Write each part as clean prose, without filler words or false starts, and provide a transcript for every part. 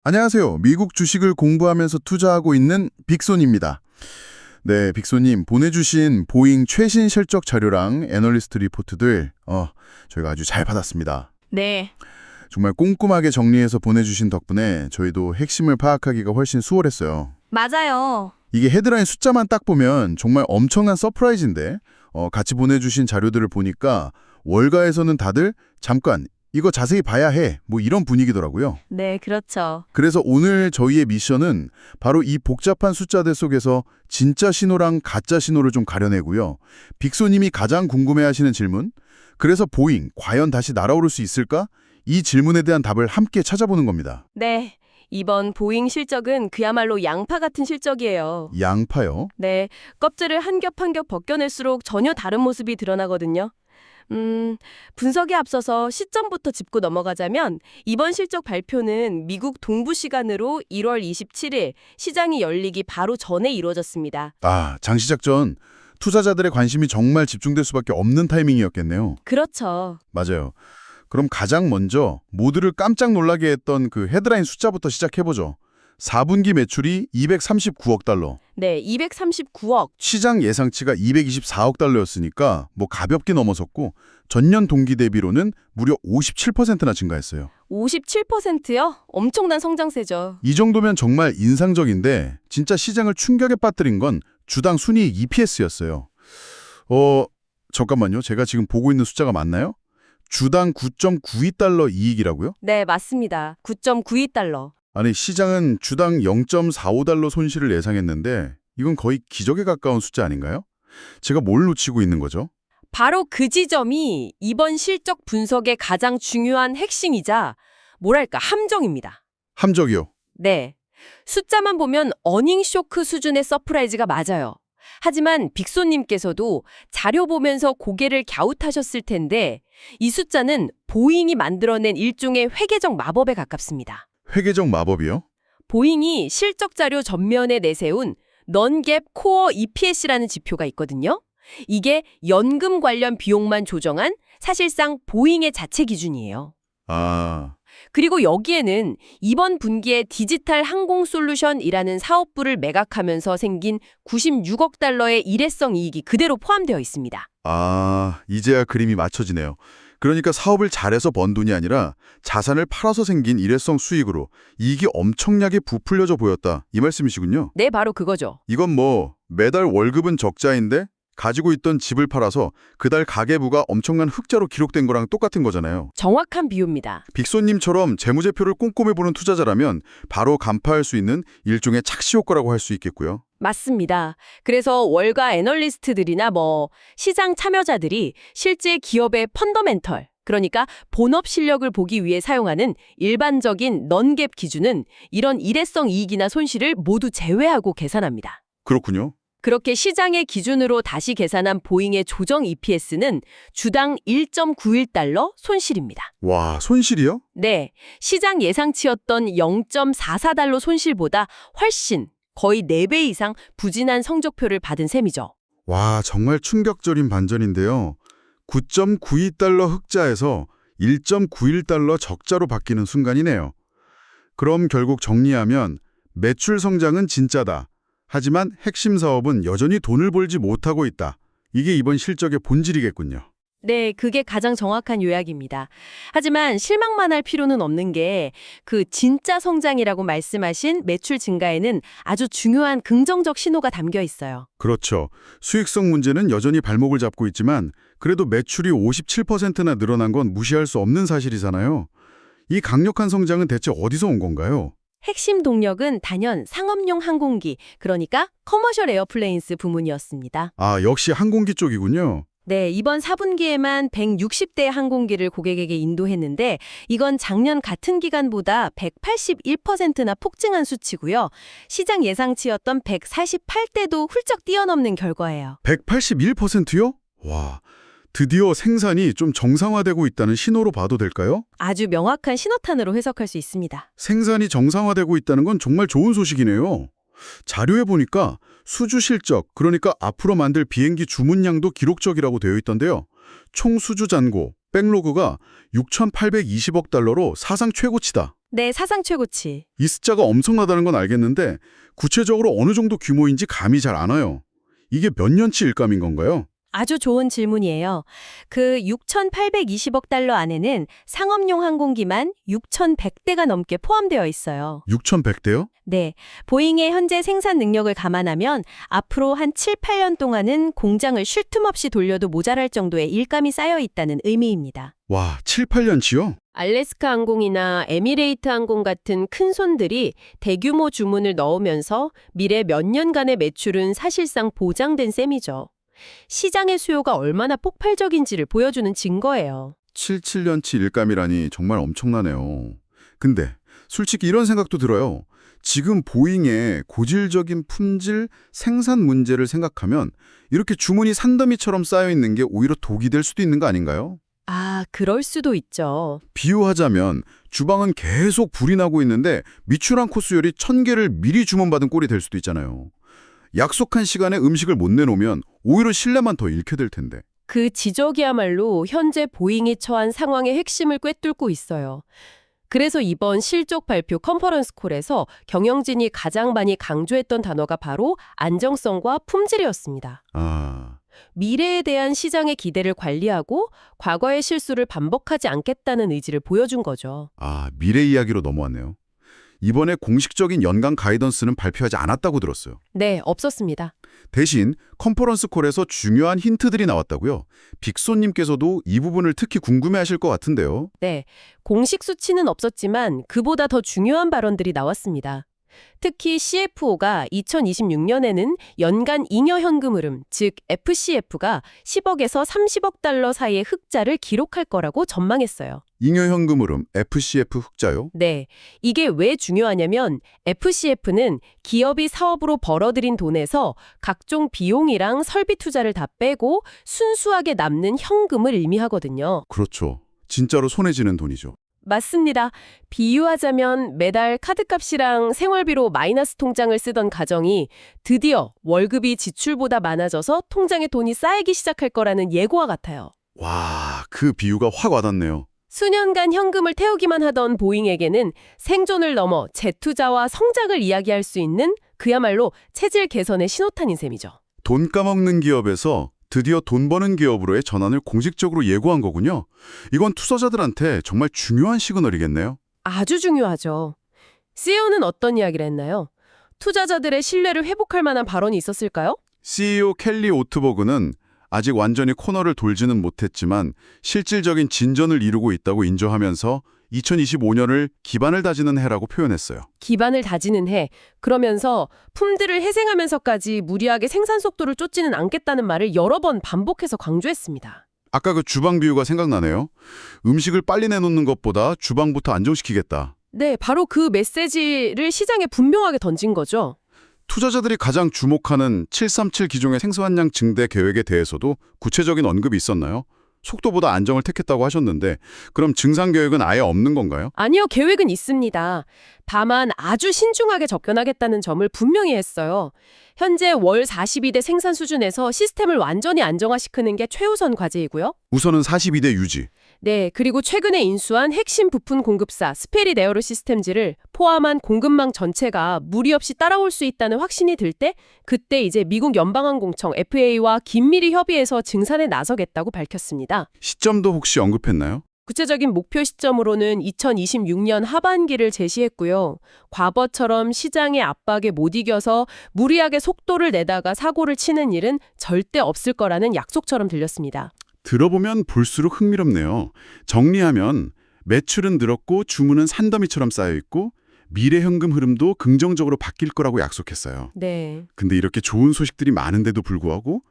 안녕하세요. 미국 주식을 공부하면서 투자하고 있는 빅손입니다. 네, 빅손님 보내주신 보잉 최신 실적 자료랑 애널리스트 리포트들 저희가 아주 잘 받았습니다. 네, 정말 꼼꼼하게 정리해서 보내주신 덕분에 저희도 핵심을 파악하기가 훨씬 수월했어요. 맞아요. 이게 헤드라인 숫자만 딱 보면 정말 엄청난 서프라이즈인데 같이 보내주신 자료들을 보니까 월가에서는 다들 잠깐 이거 자세히 봐야 해 뭐 이런 분위기더라고요. 네, 그렇죠. 그래서 오늘 저희의 미션은 바로 이 복잡한 숫자들 속에서 진짜 신호랑 가짜 신호를 좀 가려내고요. 빅소님이 가장 궁금해하시는 질문, 그래서 보잉 과연 다시 날아오를 수 있을까? 이 질문에 대한 답을 함께 찾아보는 겁니다. 네, 이번 보잉 실적은 그야말로 양파 같은 실적이에요. 양파요? 네, 껍질을 한 겹 한 겹 벗겨낼수록 전혀 다른 모습이 드러나거든요. 분석에 앞서서 시점부터 짚고 넘어가자면 이번 실적 발표는 미국 동부 시간으로 1월 27일 시장이 열리기 바로 전에 이루어졌습니다. 장시작 전 투자자들의 관심이 정말 집중될 수밖에 없는 타이밍이었겠네요. 그렇죠. 맞아요. 그럼 가장 먼저 모두를 깜짝 놀라게 했던 그 헤드라인 숫자부터 시작해보죠. 4분기 매출이 239억 달러. 네, 239억. 시장 예상치가 224억 달러였으니까 뭐 가볍게 넘어섰고 전년 동기 대비로는 무려 57%나 증가했어요. 57%요? 엄청난 성장세죠. 이 정도면 정말 인상적인데 진짜 시장을 충격에 빠뜨린 건 주당 순이익 EPS였어요. 잠깐만요. 제가 지금 보고 있는 숫자가 맞나요? 주당 9.92달러 이익이라고요? 네, 맞습니다. 9.92달러. 아니, 시장은 주당 0.45달러 손실을 예상했는데 이건 거의 기적에 가까운 숫자 아닌가요? 제가 뭘 놓치고 있는 거죠? 바로 그 지점이 이번 실적 분석의 가장 중요한 핵심이자 뭐랄까 함정입니다. 함정이요. 네. 숫자만 보면 어닝 쇼크 수준의 서프라이즈가 맞아요. 하지만 빅소님께서도 자료 보면서 고개를 갸웃하셨을 텐데 이 숫자는 보잉이 만들어낸 일종의 회계적 마법에 가깝습니다. 회계적 마법이요? 보잉이 실적 자료 전면에 내세운 non-GAAP 코어 EPS라는 지표가 있거든요. 이게 연금 관련 비용만 조정한 사실상 보잉의 자체 기준이에요. 그리고 여기에는 이번 분기에 디지털 항공 솔루션이라는 사업부를 매각하면서 생긴 96억 달러의 일회성 이익이 그대로 포함되어 있습니다. 이제야 그림이 맞춰지네요. 그러니까 사업을 잘해서 번 돈이 아니라 자산을 팔아서 생긴 일회성 수익으로 이익이 엄청나게 부풀려져 보였다. 이 말씀이시군요. 네, 바로 그거죠. 이건 뭐 매달 월급은 적자인데 가지고 있던 집을 팔아서 그달 가계부가 엄청난 흑자로 기록된 거랑 똑같은 거잖아요. 정확한 비유입니다. 빅소님처럼 재무제표를 꼼꼼히 보는 투자자라면 바로 간파할 수 있는 일종의 착시 효과라고 할 수 있겠고요. 맞습니다. 그래서 월가 애널리스트들이나 시장 참여자들이 실제 기업의 펀더멘털, 그러니까 본업 실력을 보기 위해 사용하는 일반적인 non-GAAP 기준은 이런 일회성 이익이나 손실을 모두 제외하고 계산합니다. 그렇군요. 그렇게 시장의 기준으로 다시 계산한 보잉의 조정 EPS는 주당 1.91달러 손실입니다. 와, 손실이요? 네, 시장 예상치였던 0.44달러 손실보다 훨씬 거의 4배 이상 부진한 성적표를 받은 셈이죠. 와, 정말 충격적인 반전인데요. 9.92달러 흑자에서 1.91달러 적자로 바뀌는 순간이네요. 그럼 결국 정리하면 매출 성장은 진짜다. 하지만 핵심 사업은 여전히 돈을 벌지 못하고 있다. 이게 이번 실적의 본질이겠군요. 네, 그게 가장 정확한 요약입니다. 하지만 실망만 할 필요는 없는 게 그 진짜 성장이라고 말씀하신 매출 증가에는 아주 중요한 긍정적 신호가 담겨 있어요. 그렇죠. 수익성 문제는 여전히 발목을 잡고 있지만 그래도 매출이 57%나 늘어난 건 무시할 수 없는 사실이잖아요. 이 강력한 성장은 대체 어디서 온 건가요? 핵심 동력은 단연 상업용 항공기, 그러니까 커머셜 에어플레인스 부문이었습니다. 역시 항공기 쪽이군요. 네, 이번 4분기에만 160대 항공기를 고객에게 인도했는데 이건 작년 같은 기간보다 181%나 폭증한 수치고요. 시장 예상치였던 148대도 훌쩍 뛰어넘는 결과예요. 181%요? 와, 드디어 생산이 좀 정상화되고 있다는 신호로 봐도 될까요? 아주 명확한 신호탄으로 해석할 수 있습니다. 생산이 정상화되고 있다는 건 정말 좋은 소식이네요. 자료에 보니까 수주 실적, 그러니까 앞으로 만들 비행기 주문량도 기록적이라고 되어 있던데요. 총 수주 잔고, 백로그가 6,820억 달러로 사상 최고치다. 네, 사상 최고치. 이 숫자가 엄청나다는 건 알겠는데 구체적으로 어느 정도 규모인지 감이 잘 안 와요. 이게 몇 년치 일감인 건가요? 아주 좋은 질문이에요. 그 6,820억 달러 안에는 상업용 항공기만 6,100대가 넘게 포함되어 있어요. 6,100대요? 네, 보잉의 현재 생산 능력을 감안하면 앞으로 한 7, 8년 동안은 공장을 쉴 틈 없이 돌려도 모자랄 정도의 일감이 쌓여 있다는 의미입니다. 와, 7, 8년치요? 알래스카 항공이나 에미레이트 항공 같은 큰 손들이 대규모 주문을 넣으면서 미래 몇 년간의 매출은 사실상 보장된 셈이죠. 시장의 수요가 얼마나 폭발적인지를 보여주는 증거예요. 7년치 일감이라니 정말 엄청나네요. 근데 솔직히 이런 생각도 들어요. 지금 보잉의 고질적인 품질, 생산 문제를 생각하면 이렇게 주문이 산더미처럼 쌓여있는 게 오히려 독이 될 수도 있는 거 아닌가요? 아, 그럴 수도 있죠. 비유하자면 주방은 계속 불이 나고 있는데 미추란 코스 요리 1000개를 미리 주문받은 꼴이 될 수도 있잖아요. 약속한 시간에 음식을 못 내놓으면 오히려 신뢰만 더 잃게 될 텐데. 그 지적이야말로 현재 보잉이 처한 상황의 핵심을 꿰뚫고 있어요. 그래서 이번 실적 발표 컨퍼런스 콜에서 경영진이 가장 많이 강조했던 단어가 바로 안정성과 품질이었습니다. 아, 미래에 대한 시장의 기대를 관리하고 과거의 실수를 반복하지 않겠다는 의지를 보여준 거죠. 미래 이야기로 넘어왔네요. 이번에 공식적인 연간 가이던스는 발표하지 않았다고 들었어요. 네, 없었습니다. 대신 컨퍼런스 콜에서 중요한 힌트들이 나왔다고요. 빅손님께서도 이 부분을 특히 궁금해하실 것 같은데요. 네, 공식 수치는 없었지만 그보다 더 중요한 발언들이 나왔습니다. 특히 CFO가 2026년에는 연간 잉여 현금 흐름, 즉 FCF가 10억에서 30억 달러 사이의 흑자를 기록할 거라고 전망했어요. 잉여 현금 흐름, FCF 흑자요? 네, 이게 왜 중요하냐면 FCF는 기업이 사업으로 벌어들인 돈에서 각종 비용이랑 설비 투자를 다 빼고 순수하게 남는 현금을 의미하거든요. 그렇죠. 진짜로 손에 쥐는 돈이죠. 맞습니다. 비유하자면 매달 카드값이랑 생활비로 마이너스 통장을 쓰던 가정이 드디어 월급이 지출보다 많아져서 통장에 돈이 쌓이기 시작할 거라는 예고와 같아요. 와, 그 비유가 확 와닿네요. 수년간 현금을 태우기만 하던 보잉에게는 생존을 넘어 재투자와 성장을 이야기할 수 있는 그야말로 체질 개선의 신호탄인 셈이죠. 돈 까먹는 기업에서 드디어 돈 버는 기업으로의 전환을 공식적으로 예고한 거군요. 이건 투자자들한테 정말 중요한 시그널이겠네요. 아주 중요하죠. CEO는 어떤 이야기를 했나요? 투자자들의 신뢰를 회복할 만한 발언이 있었을까요? CEO 켈리 오트버그는 아직 완전히 코너를 돌지는 못했지만 실질적인 진전을 이루고 있다고 인정하면서 2025년을 기반을 다지는 해라고 표현했어요. 기반을 다지는 해. 그러면서 품질을 희생하면서까지 무리하게 생산 속도를 쫓지는 않겠다는 말을 여러 번 반복해서 강조했습니다. 아까 그 주방 비유가 생각나네요. 음식을 빨리 내놓는 것보다 주방부터 안정시키겠다. 네, 바로 그 메시지를 시장에 분명하게 던진 거죠. 투자자들이 가장 주목하는 737 기종의 생산량 증대 계획에 대해서도 구체적인 언급이 있었나요? 속도보다 안정을 택했다고 하셨는데 그럼 증상 계획은 아예 없는 건가요? 아니요, 계획은 있습니다. 다만 아주 신중하게 접근하겠다는 점을 분명히 했어요. 현재 월 42대 생산 수준에서 시스템을 완전히 안정화시키는 게 최우선 과제이고요. 우선은 42대 유지. 네, 그리고 최근에 인수한 핵심 부품 공급사 스페릿 에어로 시스템즈를 포함한 공급망 전체가 무리 없이 따라올 수 있다는 확신이 들 때 그때 이제 미국 연방항공청 FAA와 긴밀히 협의해서 증산에 나서겠다고 밝혔습니다. 시점도 혹시 언급했나요? 구체적인 목표 시점으로는 2026년 하반기를 제시했고요. 과거처럼 시장의 압박에 못 이겨서 무리하게 속도를 내다가 사고를 치는 일은 절대 없을 거라는 약속처럼 들렸습니다. 들어보면 볼수록 흥미롭네요. 정리하면 매출은 늘었고 주문은 산더미처럼 쌓여있고 미래 현금 흐름도 긍정적으로 바뀔 거라고 약속했어요. 네. 근데 이렇게 좋은 소식들이 많은데도 불구하고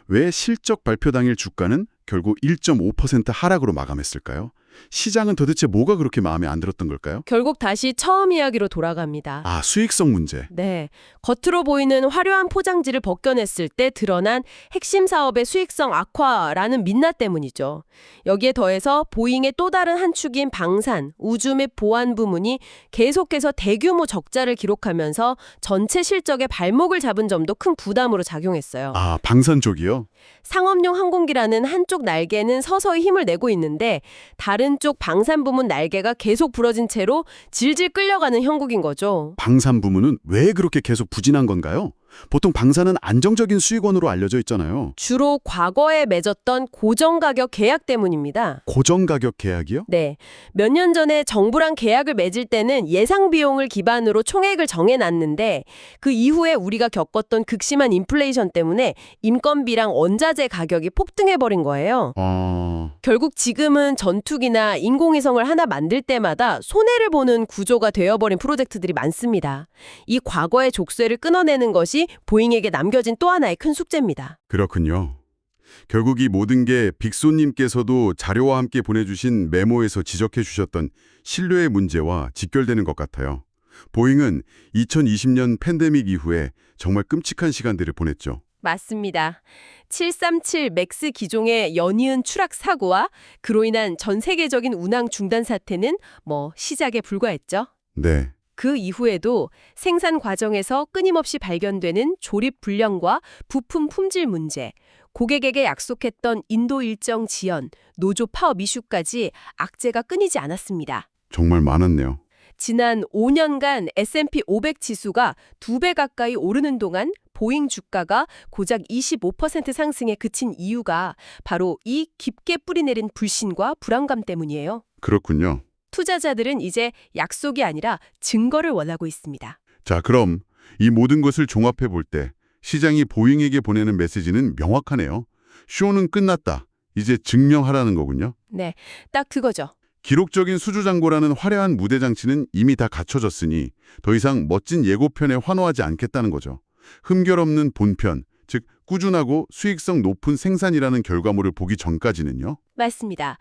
왜 실적 발표 당일 주가는 결국 1.5% 하락으로 마감했을까요? 시장은 도대체 뭐가 그렇게 마음에 안 들었던 걸까요? 결국 다시 처음 이야기로 돌아갑니다. 수익성 문제. 네. 겉으로 보이는 화려한 포장지를 벗겨냈을 때 드러난 핵심 사업의 수익성 악화라는 민낯 때문이죠. 여기에 더해서 보잉의 또 다른 한 축인 방산, 우주 및 보안 부문이 계속해서 대규모 적자를 기록하면서 전체 실적에 발목을 잡은 점도 큰 부담으로 작용했어요. 방산 쪽이요? 상업용 항공기라는 한쪽 날개는 서서히 힘을 내고 있는데 다른 다른 쪽 방산 부문 날개가 계속 부러진 채로 질질 끌려가는 형국인 거죠. 방산 부문은 왜 그렇게 계속 부진한 건가요? 보통 방산은 안정적인 수익원으로 알려져 있잖아요. 주로 과거에 맺었던 고정가격 계약 때문입니다. 고정가격 계약이요? 네. 몇 년 전에 정부랑 계약을 맺을 때는 예상 비용을 기반으로 총액을 정해놨는데 그 이후에 우리가 겪었던 극심한 인플레이션 때문에 인건비랑 원자재 가격이 폭등해버린 거예요. 결국 지금은 전투기나 인공위성을 하나 만들 때마다 손해를 보는 구조가 되어버린 프로젝트들이 많습니다. 이 과거의 족쇄를 끊어내는 것이 보잉에게 남겨진 또 하나의 큰 숙제입니다. 그렇군요. 결국 이 모든 게 빅소님께서도 자료와 함께 보내주신 메모에서 지적해 주셨던 신뢰의 문제와 직결되는 것 같아요. 보잉은 2020년 팬데믹 이후에 정말 끔찍한 시간들을 보냈죠. 맞습니다. 737 맥스 기종의 연이은 추락 사고와 그로 인한 전 세계적인 운항 중단 사태는 시작에 불과했죠. 네. 그 이후에도 생산 과정에서 끊임없이 발견되는 조립 불량과 부품 품질 문제, 고객에게 약속했던 인도 일정 지연, 노조 파업 이슈까지 악재가 끊이지 않았습니다. 정말 많았네요. 지난 5년간 S&P 500 지수가 2배 가까이 오르는 동안 보잉 주가가 고작 25% 상승에 그친 이유가 바로 이 깊게 뿌리내린 불신과 불안감 때문이에요. 그렇군요. 투자자들은 이제 약속이 아니라 증거를 원하고 있습니다. 자, 그럼 이 모든 것을 종합해 볼 때 시장이 보잉에게 보내는 메시지는 명확하네요. 쇼는 끝났다. 이제 증명하라는 거군요. 네, 딱 그거죠. 기록적인 수주잔고라는 화려한 무대 장치는 이미 다 갖춰졌으니 더 이상 멋진 예고편에 환호하지 않겠다는 거죠. 흠결 없는 본편, 즉 꾸준하고 수익성 높은 생산이라는 결과물을 보기 전까지는요. 맞습니다.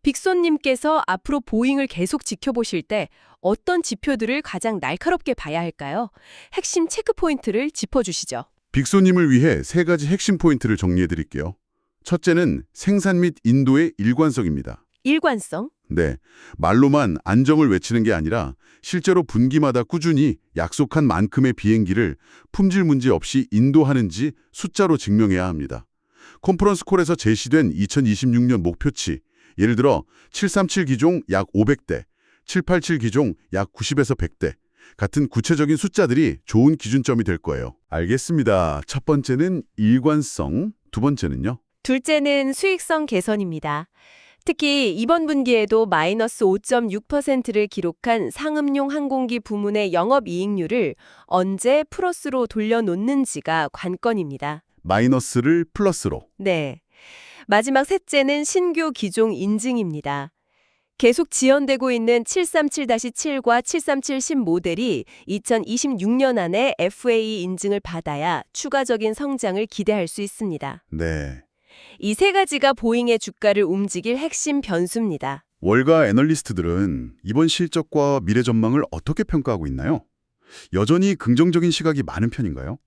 빅손님께서 앞으로 보잉을 계속 지켜보실 때 어떤 지표들을 가장 날카롭게 봐야 할까요? 핵심 체크 포인트를 짚어주시죠. 빅소님을 위해 3가지 핵심 포인트를 정리해 드릴게요. 첫째는 생산 및 인도의 일관성입니다. 일관성? 네, 말로만 안정을 외치는 게 아니라 실제로 분기마다 꾸준히 약속한 만큼의 비행기를 품질 문제 없이 인도하는지 숫자로 증명해야 합니다. 컨퍼런스 콜에서 제시된 2026년 목표치, 예를 들어 737 기종 약 500대, 787 기종 약 90에서 100대 같은 구체적인 숫자들이 좋은 기준점이 될 거예요. 알겠습니다. 첫 번째는 일관성, 두 번째는요? 둘째는 수익성 개선입니다. 특히 이번 분기에도 마이너스 5.6%를 기록한 상업용 항공기 부문의 영업이익률을 언제 플러스로 돌려놓는지가 관건입니다. 마이너스를 플러스로. 네. 마지막 셋째는 신규 기종 인증입니다. 계속 지연되고 있는 737-7과 737-10 모델이 2026년 안에 FAA 인증을 받아야 추가적인 성장을 기대할 수 있습니다. 네. 이 세 가지가 보잉의 주가를 움직일 핵심 변수입니다. 월가 애널리스트들은 이번 실적과 미래 전망을 어떻게 평가하고 있나요? 여전히 긍정적인 시각이 많은 편인가요?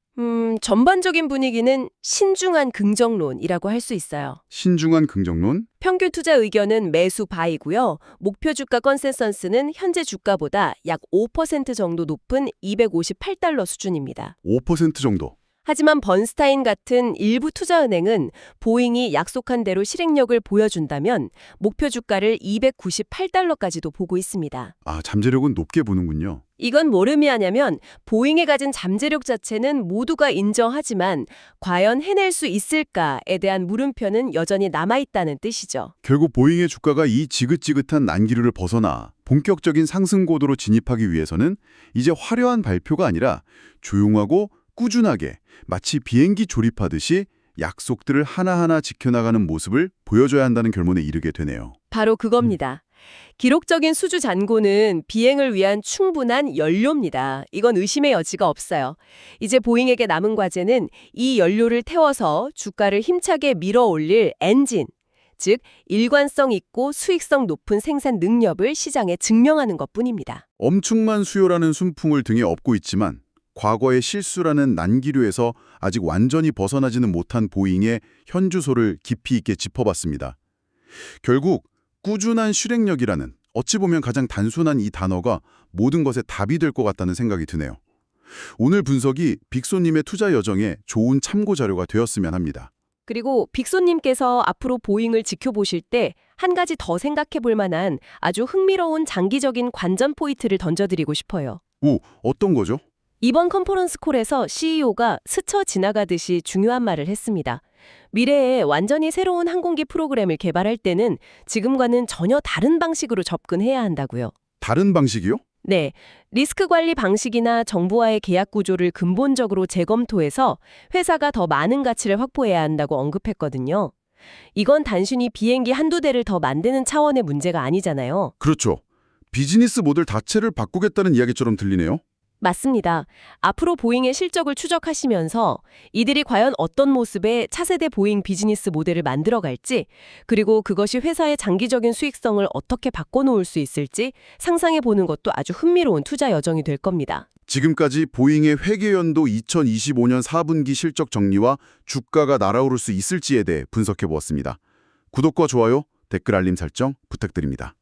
전반적인 분위기는 신중한 긍정론이라고 할 수 있어요. 신중한 긍정론? 평균 투자 의견은 매수 바이고요. 목표 주가 컨센서스는 현재 주가보다 약 5% 정도 높은 258달러 수준입니다. 5% 정도. 하지만 번스타인 같은 일부 투자은행은 보잉이 약속한 대로 실행력을 보여준다면 목표 주가를 298달러까지도 보고 있습니다. 아, 잠재력은 높게 보는군요. 이건 뭘 의미하냐면 보잉이 가진 잠재력 자체는 모두가 인정하지만 과연 해낼 수 있을까에 대한 물음표는 여전히 남아있다는 뜻이죠. 결국 보잉의 주가가 이 지긋지긋한 난기류를 벗어나 본격적인 상승 고도로 진입하기 위해서는 이제 화려한 발표가 아니라 조용하고 꾸준하게 마치 비행기 조립하듯이 약속들을 하나하나 지켜나가는 모습을 보여줘야 한다는 결론에 이르게 되네요. 바로 그겁니다. 기록적인 수주 잔고는 비행을 위한 충분한 연료입니다. 이건 의심의 여지가 없어요. 이제 보잉에게 남은 과제는 이 연료를 태워서 주가를 힘차게 밀어올릴 엔진, 즉 일관성 있고 수익성 높은 생산 능력을 시장에 증명하는 것뿐입니다. 엄청난 수요라는 순풍을 등에 업고 있지만 과거의 실수라는 난기류에서 아직 완전히 벗어나지는 못한 보잉의 현주소를 깊이 있게 짚어봤습니다. 결국 꾸준한 실행력이라는 어찌 보면 가장 단순한 이 단어가 모든 것의 답이 될 것 같다는 생각이 드네요. 오늘 분석이 빅소님의 투자 여정에 좋은 참고 자료가 되었으면 합니다. 그리고 빅손님께서 앞으로 보잉을 지켜보실 때 한 가지 더 생각해 볼 만한 아주 흥미로운 장기적인 관전 포인트를 던져드리고 싶어요. 오, 어떤 거죠? 이번 컨퍼런스 콜에서 CEO가 스쳐 지나가듯이 중요한 말을 했습니다. 미래에 완전히 새로운 항공기 프로그램을 개발할 때는 지금과는 전혀 다른 방식으로 접근해야 한다고요. 다른 방식이요? 네, 리스크 관리 방식이나 정부와의 계약 구조를 근본적으로 재검토해서 회사가 더 많은 가치를 확보해야 한다고 언급했거든요. 이건 단순히 비행기 한두 대를 더 만드는 차원의 문제가 아니잖아요. 그렇죠. 비즈니스 모델 자체를 바꾸겠다는 이야기처럼 들리네요. 맞습니다. 앞으로 보잉의 실적을 추적하시면서 이들이 과연 어떤 모습의 차세대 보잉 비즈니스 모델을 만들어갈지, 그리고 그것이 회사의 장기적인 수익성을 어떻게 바꿔놓을 수 있을지 상상해보는 것도 아주 흥미로운 투자 여정이 될 겁니다. 지금까지 보잉의 회계연도 2025년 4분기 실적 정리와 주가가 날아오를 수 있을지에 대해 분석해 보았습니다. 구독과 좋아요, 댓글 알림 설정 부탁드립니다.